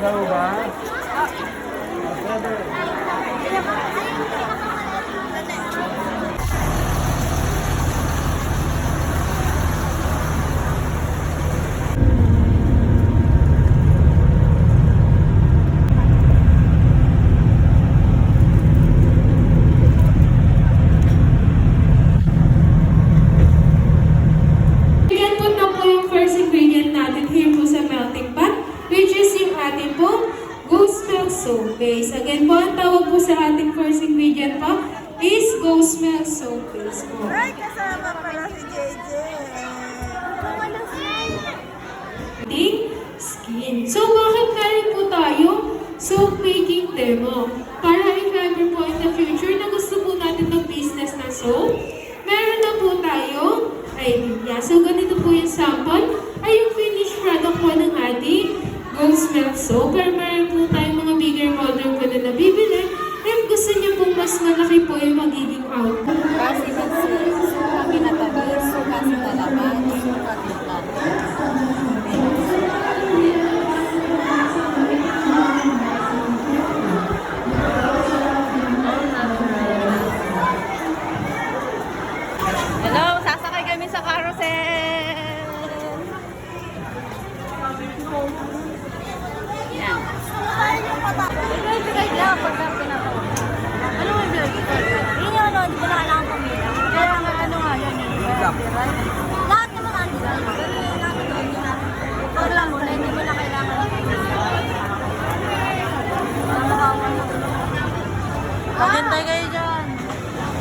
Daw ba? Soap base. Again po, ang tawag po sa ating first ingredient po is Ghost Milk Soap base po. Ay, kasama pala si JJ. Skin. So, bakit meron po tayo soap making demo? Para if ever po in the future na gusto po natin mag-business na soap, meron na po tayo idea. So, ganito po yung sample ay yung finished product po ng ating Ghost Milk Soap. Pero meron po tayong mga bigger model po na nabibili. If gusto niyo pong mas malaki po yung magiging output. Kasi suka kinatabi, suka sa dalaman, suka kitlan. Hello, sasakay kami sa carousel. Yan. Bigay lang pagka pinatawa. Ano mo yung yun yung ano, di ba nakailangan pamila? Kaya nga ano nga yan eh. Lahat naman ano lang. Pero yung natin doon yun na. Pag lang muna, hindi mo na kailangan ng pamila. Maghintay kayo dyan.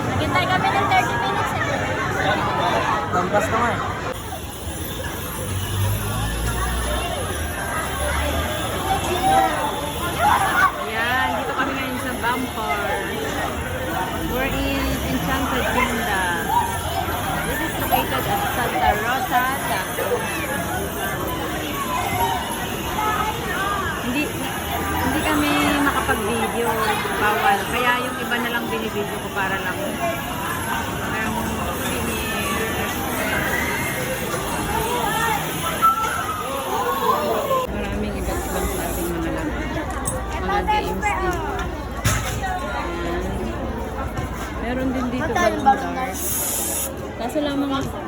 Naghintay kami ng 30 minutes eh. Lampas ka nga eh. Ayan, dito kami ngayon sa Bumper. We're in Enchanted Kingdom. This is located at Santa Rosa, Laguna. Hindi kami makapag-video. Bawal. Kaya yung iba na lang binibideo ko para lang maraming iba't ibang klaseng mga games dito. Meron din dito balloon. Kaso lang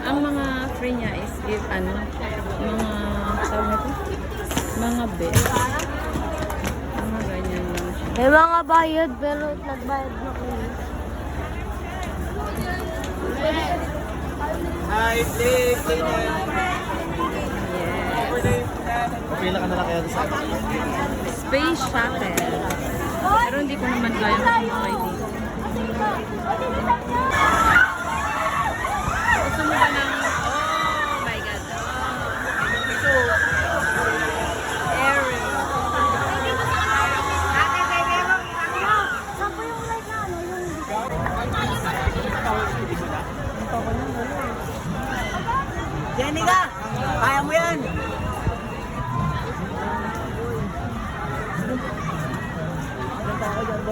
ang mga free niya is mga tawag na ito? Mga bet. Mga ganyan lang siya. May mga bayad pero nagbayad na ko. Hi, please. Pila ka na lang kaya sa akin. Space Shuttle. Pero hindi ko naman kaya sumakay dito. Gusto mo ba ng... Oh my God. Aerial. Saan po yung light na ano? Jenny ka! Kaya mo yan!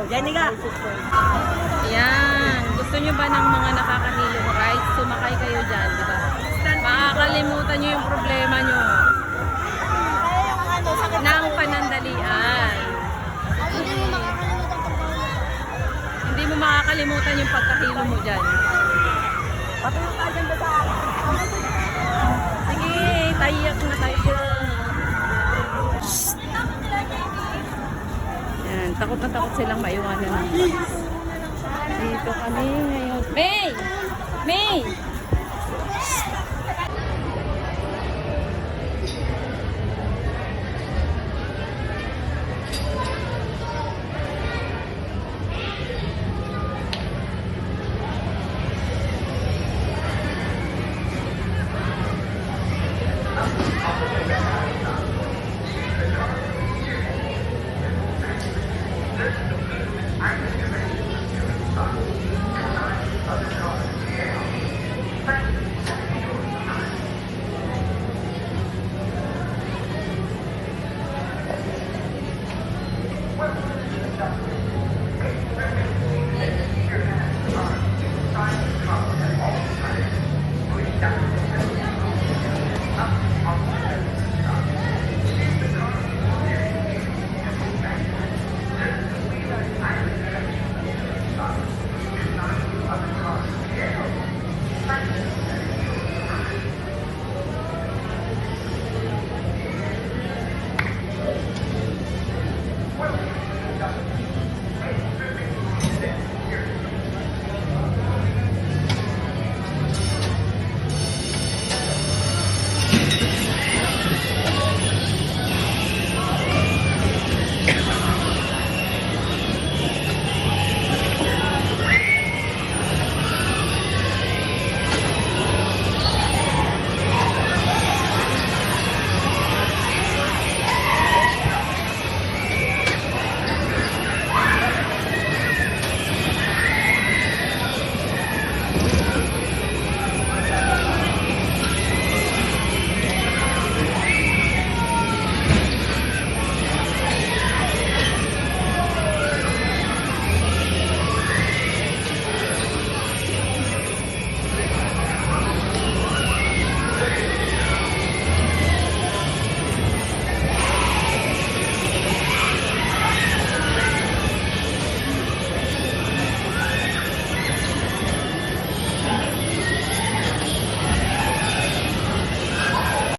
Jenny ka! Ayan. Gusto nyo ba ng mga nakakahilong rides? Sumakay kayo dyan, di ba? Makakalimutan nyo yung problema nyo. Ng panandalian. Hindi mo makakalimutan yung pagkahilo mo dyan. Sige, tayak na tayo. Yan, takot na takot silang maiwanan ng bus. Dito kami ngayon. May! May!